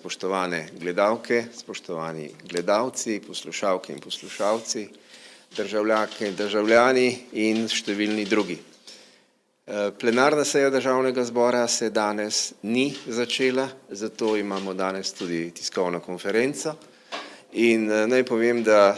spoštovane gledalke, spoštovani gledalci, poslušalke in poslušalci, državljanke in državljani in številni drugi. Plenarna seja Državnega zbora se danes ni začela, zato imamo danes tudi tiskovno konferenco. In naj povem, da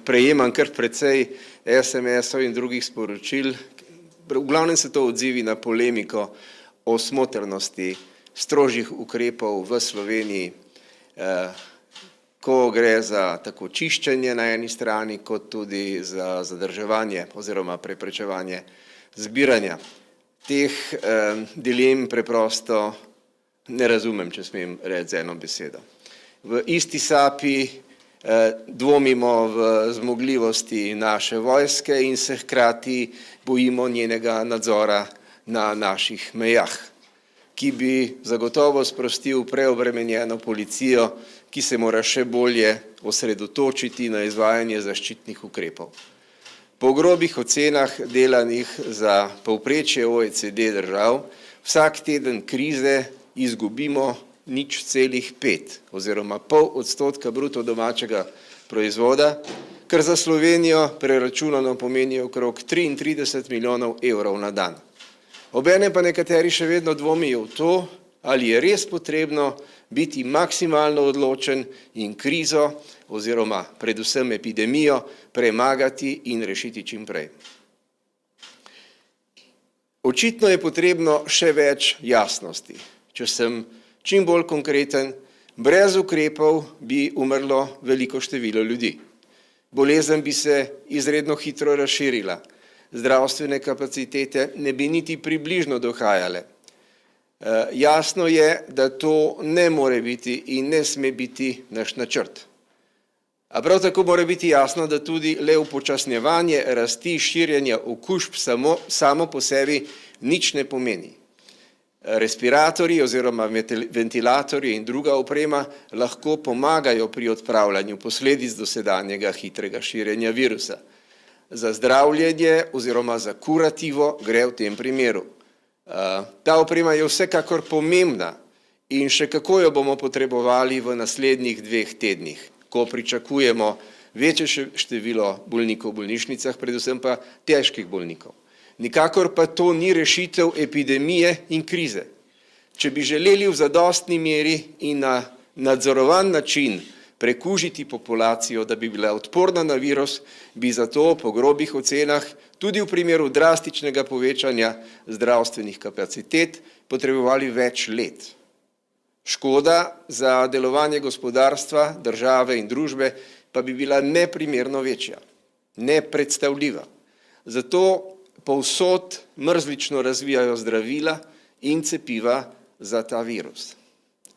prejemam kar precej SMS-ov in drugih sporočil. V glavnem so to odzivi na polemiko o smotrnosti strožjih ukrepov v Sloveniji, ko gre za tako čiščenje na eni strani, kot tudi za zadrževanje oziroma preprečevanje zbiranja. Teh dilem preprosto ne razumem, če smem reči z eno besedo. V isti sapi dvomimo v zmogljivosti naše vojske in se hkrati bojimo njenega nadzora na naših mejah, ki bi zagotovo sprostil preobremenjeno policijo, ki se mora še bolje osredotočiti na izvajanje zaščitnih ukrepov. Po grobih ocenah delanih za povprečje OECD držav, vsak teden krize izgubimo 0,5 oziroma 0,5% bruto domačega proizvoda, kar za Slovenijo preračunano pomeni okrog 33 milijonov evrov na dan. Obenem pa nekateri še vedno dvomijo v to, ali je res potrebno biti maksimalno odločen in krizo oziroma predvsem epidemijo premagati in rešiti čim prej. Očitno je potrebno še več jasnosti. Če sem čim bolj konkreten, brez ukrepov bi umrlo veliko število ljudi. Bolezen bi se izredno hitro razširila. Zdravstvene kapacitete ne bi niti približno dohajale. Jasno je, da to ne more biti in ne sme biti naš načrt. A prav tako mora biti jasno, da tudi le upočasnjevanje rasti širjenja okužb samo po sebi nič ne pomeni. Respiratorji oziroma ventilatorji in druga oprema lahko pomagajo pri odpravljanju posledic dosedanjega hitrega širjenja virusa. Za zdravljenje oziroma za kurativo gre v tem primeru. Ta oprema je vsekakor pomembna in še kako jo bomo potrebovali v naslednjih 2 tednih, ko pričakujemo večje število bolnikov v bolnišnicah, predvsem pa težkih bolnikov. Nikakor pa to ni rešitev epidemije in krize. Če bi želeli v zadostni meri in na nadzorovan način prekužiti populacijo, da bi bila odporna na virus, bi zato po grobih ocenah tudi v primeru drastičnega povečanja zdravstvenih kapacitet potrebovali več let. Škoda za delovanje gospodarstva, države in družbe pa bi bila neprimerno večja, nepredstavljiva. Zato povsod mrzlično razvijajo zdravila in cepiva za ta virus.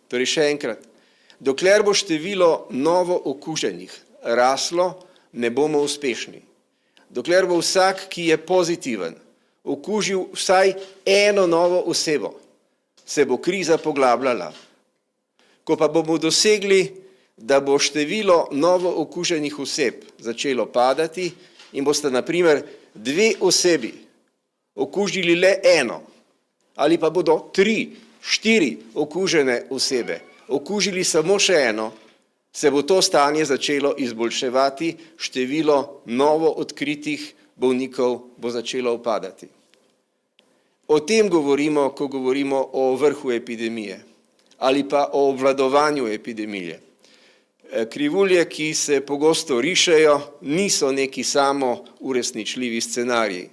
Torej še enkrat, dokler bo število novo okuženih raslo, ne bomo uspešni. Dokler bo vsak, ki je pozitiven, okužil vsaj eno novo osebo, se bo kriza poglabljala. Ko pa bomo dosegli, da bo število novo okuženih oseb začelo padati in boste na primer 2 osebi okužili le eno, ali pa bodo 3, 4 okužene osebe okužili samo še eno, se bo to stanje začelo izboljševati, število novo odkritih bolnikov bo začelo upadati. O tem govorimo, ko govorimo o vrhu epidemije ali pa o obvladovanju epidemije. Krivulje, ki se pogosto rišejo, niso neki samo uresničljivi scenariji.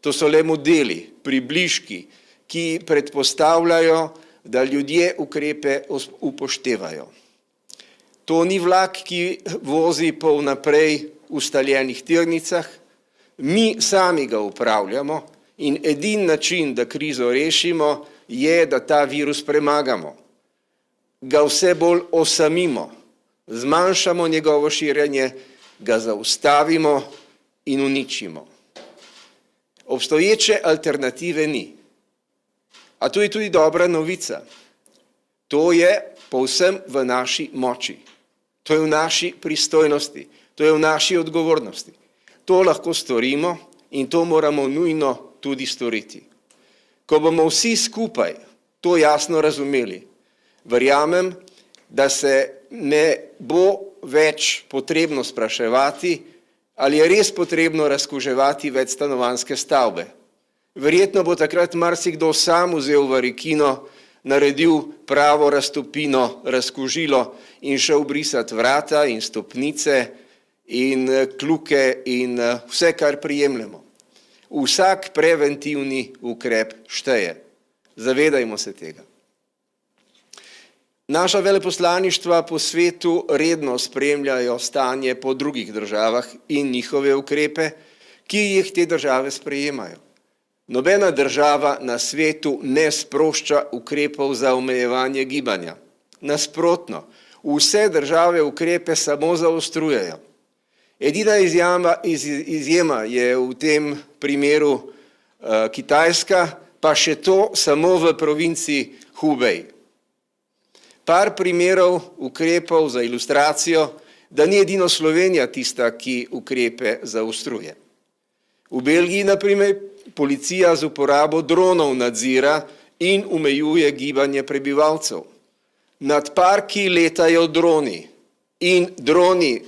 To so le modeli, približki, ki predpostavljajo, da ljudje ukrepe upoštevajo. To ni vlak, ki vozi po vnaprej ustaljenih tirnicah, mi sami ga upravljamo in edini način, da krizo rešimo, je, da ta virus premagamo. Ga vse bolj osamimo, zmanjšamo njegovo širjenje, ga zaustavimo in uničimo. Obstoječe alternative ni. A to je tudi dobra novica. To je povsem v naši moči. To je v naši pristojnosti. To je v naši odgovornosti. To lahko storimo in to moramo nujno tudi storiti. Ko bomo vsi skupaj to jasno razumeli, verjamem, da se ne bo več potrebno spraševati, ali je res potrebno razkuževati večstanovanjske stavbe. Verjetno bo takrat marsikdo sam vzel varikino, naredil pravo raztopino, razkužilo in šel brisati vrata in stopnice in kljuke in vse, kar prijemljamo. Vsak preventivni ukrep šteje. Zavedajmo se tega. Naša veleposlaništva po svetu redno spremljajo stanje po drugih državah in njihove ukrepe, ki jih te države sprejemajo. Nobena država na svetu ne sprošča ukrepov za omejevanje gibanja. Nasprotno, vse države ukrepe samo zaostrujejo. Edina izjema je v tem primeru Kitajska, pa še to samo v provinciji Hubei. Par primerov ukrepov za ilustracijo, da ni edino Slovenija tista, ki ukrepe zaostruje. V Belgiji, na primer, policija z uporabo dronov nadzira in omejuje gibanje prebivalcev. Nad parki letajo droni in droni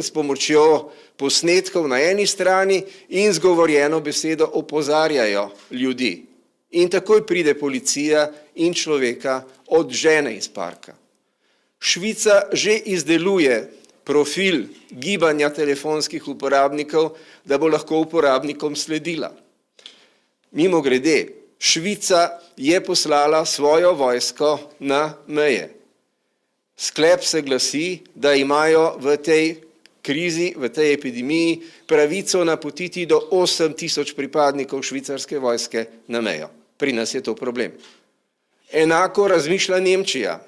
s pomočjo posnetkov na eni strani in z govorjeno besedo opozarjajo ljudi. In takoj pride policija in človeka odžene iz parka. Švica že izdeluje profil gibanja telefonskih uporabnikov, da bo lahko uporabnikom sledila. Mimogrede, Švica je poslala svojo vojsko na meje. Sklep se glasi, da imajo v tej krizi, v tej epidemiji pravico napotiti do 8.000 pripadnikov švicarske vojske na mejo. Pri nas je to problem. Enako razmišlja Nemčija.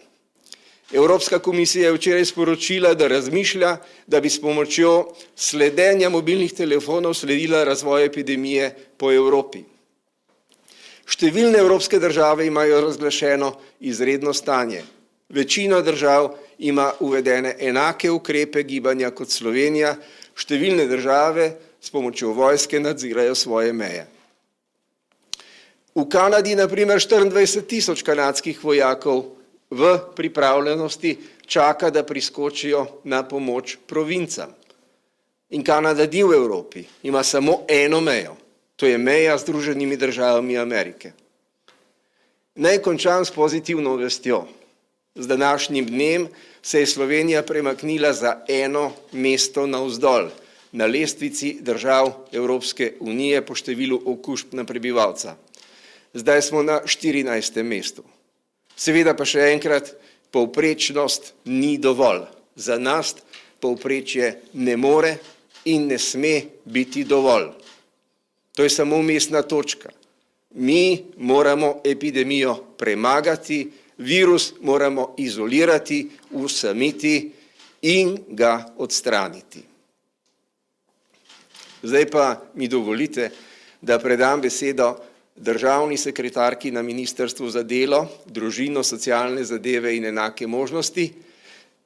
Evropska komisija je včeraj sporočila, da razmišlja, da bi s pomočjo sledenja mobilnih telefonov sledila razvoju epidemije po Evropi. Številne evropske države imajo razglašeno izredno stanje. Večina držav ima uvedene enake ukrepe gibanja kot Slovenija, številne države s pomočjo vojske nadzirajo svoje meje. V Kanadi, na primer, 24.000 kanadskih vojakov v pripravljenosti čaka, da priskočijo na pomoč provincam. In Kanada ni v Evropi, ima samo eno mejo, to je meja z Združenimi državami Amerike. Naj končam s pozitivno vestjo. Z današnjim dnem se je Slovenija premaknila za eno mesto navzdol na lestvici držav Evropske unije po številu okužb na prebivalca. Zdaj smo na 14. mestu. Seveda pa še enkrat, povprečnost ni dovolj. Za nas povprečje ne more in ne sme biti dovolj. To je samo vmesna točka. Mi moramo epidemijo premagati, virus moramo izolirati, usamiti in ga odstraniti. Zdaj pa mi dovolite, da predam besedo državni sekretarki na Ministrstvu za delo, družino, socialne zadeve in enake možnosti,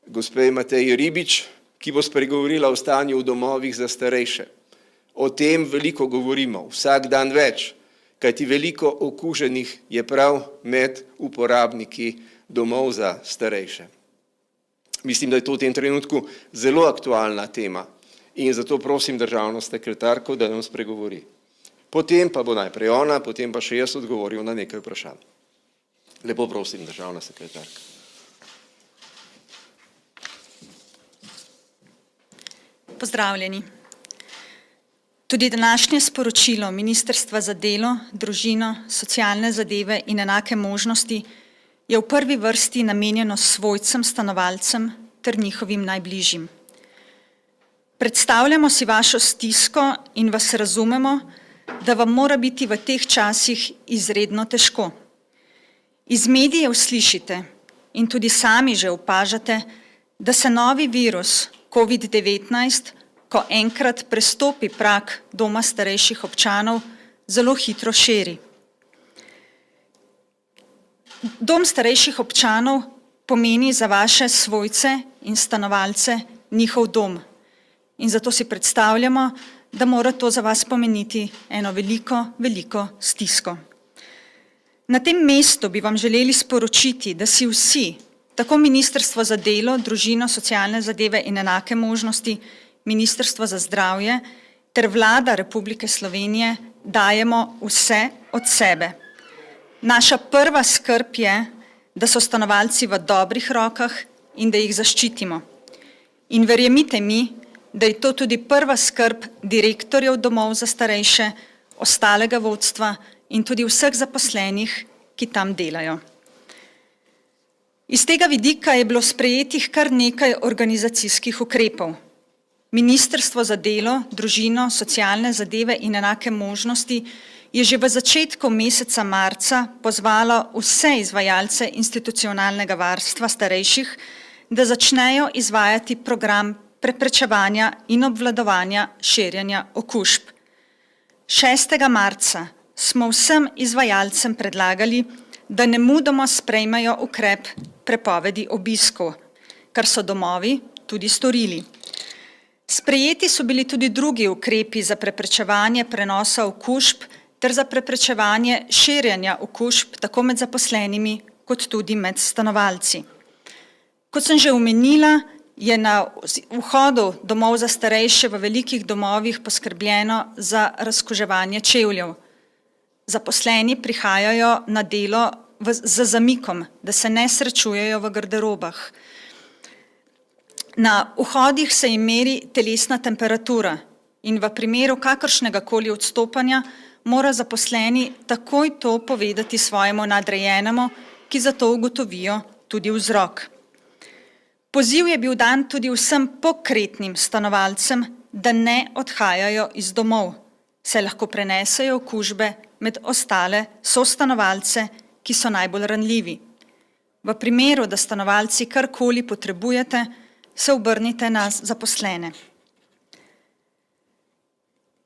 gospe Mateji Ribič, ki bo spregovorila o stanju v domovih za starejše. O tem veliko govorimo, vsak dan več, kajti veliko okuženih je prav med uporabniki domov za starejše. Mislim, da je to v tem trenutku zelo aktualna tema in zato prosim državno sekretarko, da nam spregovori. Potem pa bo najprej ona, potem pa še jaz odgovoril na nekaj vprašanj. Lepo prosim, državna sekretarka. Pozdravljeni. Tudi današnje sporočilo Ministrstva za delo, družino, socialne zadeve in enake možnosti je v prvi vrsti namenjeno svojcem, stanovalcem ter njihovim najbližjim. Predstavljamo si vašo stisko in vas razumemo, da vam mora biti v teh časih izredno težko. Iz medijev slišite in tudi sami že opažate, da se novi virus COVID-19, ko enkrat prestopi prag doma starejših občanov, zelo hitro širi. Dom starejših občanov pomeni za vaše svojce in stanovalce njihov dom. In zato si predstavljamo, da mora to za vas pomeniti eno veliko stisko. Na tem mestu bi vam želeli sporočiti, da si vsi, Tako Ministrstvo za delo, družino, socialne zadeve in enake možnosti, Ministrstvo za zdravje ter Vlada Republike Slovenije dajemo vse od sebe. Naša prva skrb je, da so stanovalci v dobrih rokah in da jih zaščitimo. In verjemite mi, da je to tudi prva skrb direktorjev domov za starejše, ostalega vodstva in tudi vseh zaposlenih, ki tam delajo. Iz tega vidika je bilo sprejetih kar nekaj organizacijskih ukrepov. Ministrstvo za delo, družino, socialne zadeve in enake možnosti je že v začetku meseca marca pozvalo vse izvajalce institucionalnega varstva starejših, da začnejo izvajati program preprečevanja in obvladovanja širjenja okužb. 6. marca smo vsem izvajalcem predlagali, da nemudoma sprejmejo ukrep prepovedi obiskov, kar so domovi tudi storili. Sprejeti so bili tudi drugi ukrepi za preprečevanje prenosa okužb ter za preprečevanje širjenja okužb tako med zaposlenimi kot tudi med stanovalci. Kot sem že omenila, je na vhodu domov za starejše v velikih domovih poskrbljeno za razkuževanje čevljev. Zaposleni prihajajo na delo z zamikom, da se ne srečujejo v garderobah. Na vhodih se jim meri telesna temperatura in v primeru kakršnega koli odstopanja mora zaposleni takoj to povedati svojemu nadrejenemu, ki za to ugotovijo tudi vzrok. Poziv je bil dan tudi vsem pokretnim stanovalcem, da ne odhajajo iz domov, saj lahko prenesejo okužbe med ostale sostanovalce, ki so najbolj ranljivi. V primeru, da stanovalci karkoli potrebujete, se obrnite na zaposlene.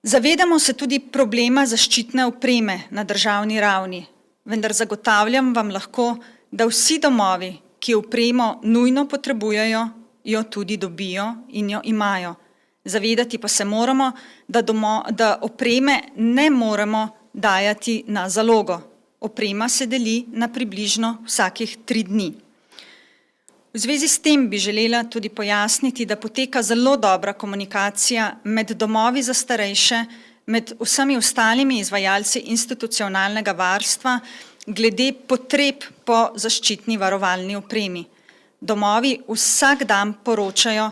Zavedamo se tudi problema zaščitne opreme na državni ravni, vendar zagotavljam vam lahko, da vsi domovi, ki opremo nujno potrebujejo, jo tudi dobijo in jo imajo. Zavedati pa se moramo, da opreme ne moremo dajati na zalogo. Oprema se deli na približno vsakih 3 dni. V zvezi s tem bi želela tudi pojasniti, da poteka zelo dobra komunikacija med domovi za starejše, med vsemi ostalimi izvajalci institucionalnega varstva, glede potreb po zaščitni varovalni opremi. Domovi vsak dan poročajo,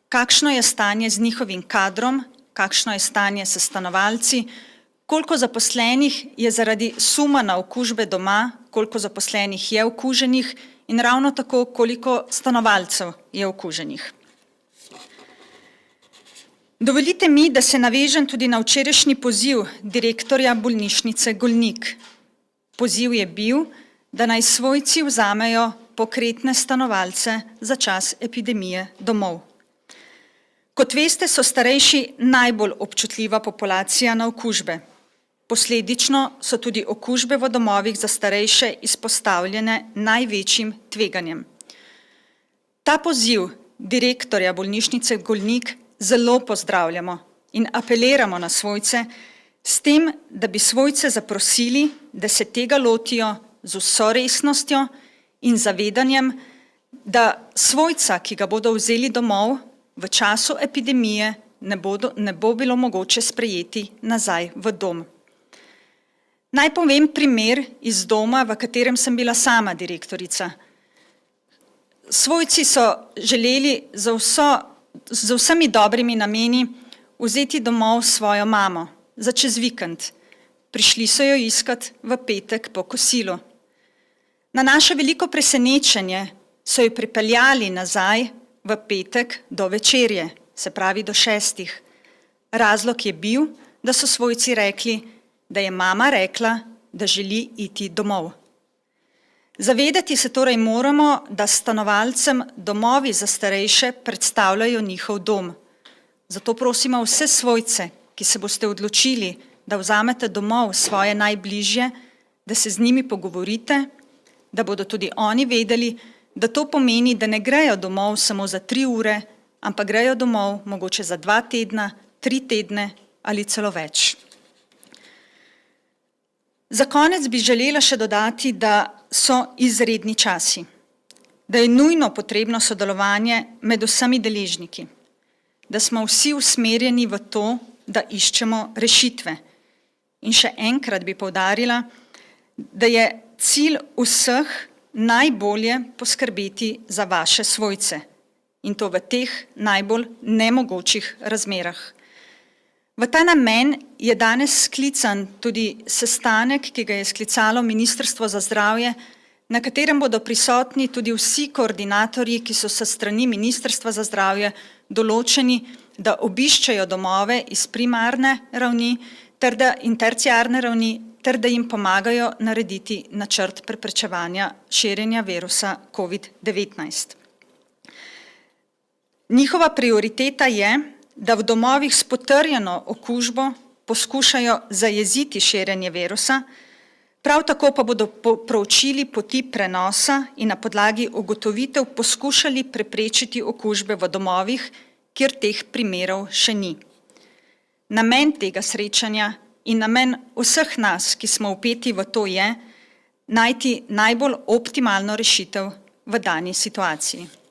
kakšno je stanje z njihovim kadrom, kakšno je stanje s stanovalci, koliko zaposlenih je zaradi suma na okužbe doma, koliko zaposlenih je okuženih in ravno tako, koliko stanovalcev je okuženih. Dovolite mi, da se navežem tudi na včerajšnji poziv direktorja bolnišnice Golnik. Poziv je bil, da naj svojci vzamejo pokretne stanovalce za čas epidemije domov. Kot veste, so starejši najbolj občutljiva populacija na okužbe. Posledično so tudi okužbe v domovih za starejše izpostavljene največjim tveganjem. Ta poziv direktorja bolnišnice Golnik zelo pozdravljamo in apeliramo na svojce, s tem, da bi svojce zaprosili, da se tega lotijo z vso resnostjo in zavedanjem, da svojca, ki ga bodo vzeli domov, v času epidemije ne bo bilo mogoče sprejeti nazaj v dom. Naj povem primer iz doma, v katerem sem bila sama direktorica. Svojci so želeli z vsemi dobrimi nameni vzeti domov svojo mamo za čez vikend. Prišli so jo iskat v petek po kosilu. Na naše veliko presenečenje so jo pripeljali nazaj v petek do večerje, se pravi do 6. Razlog je bil, da so svojci rekli, da je mama rekla, da želi iti domov. Zavedati se torej moramo, da stanovalcem domovi za starejše predstavljajo njihov dom. Zato prosimo vse svojce, ki se boste odločili, da vzamete domov svoje najbližje, da se z njimi pogovorite, da bodo tudi oni vedeli, da to pomeni, da ne grejo domov samo za 3 ure, ampak grejo domov mogoče za 2 tedna, 3 tedne ali celo več. Za konec bi želela še dodati, da so izredni časi. da je nujno potrebno sodelovanje med vsemi deležniki, da smo vsi usmerjeni v to, da iščemo rešitve. In še enkrat bi poudarila, da je cilj vseh najbolje poskrbeti za vaše svojce in to v teh najbolj nemogočih razmerah. V ta namen je danes sklican tudi sestanek, ki ga je sklicalo Ministrstvo za zdravje, na katerem bodo prisotni tudi vsi koordinatorji, ki so s strani Ministrstva za zdravje določeni, da obiščejo domove iz primarne ravni in terciarne ravni, ter da jim pomagajo narediti načrt preprečevanja širjenja virusa COVID-19. Njihova prioriteta je, da v domovih s potrjeno okužbo poskušajo zajeziti širjenje virusa, prav tako pa bodo proučili poti prenosa in na podlagi ugotovitev poskušali preprečiti okužbe v domovih, kjer teh primerov še ni. Namen tega srečanja in namen vseh nas, ki smo vpeti v to, je najti najbolj optimalno rešitev v dani situaciji.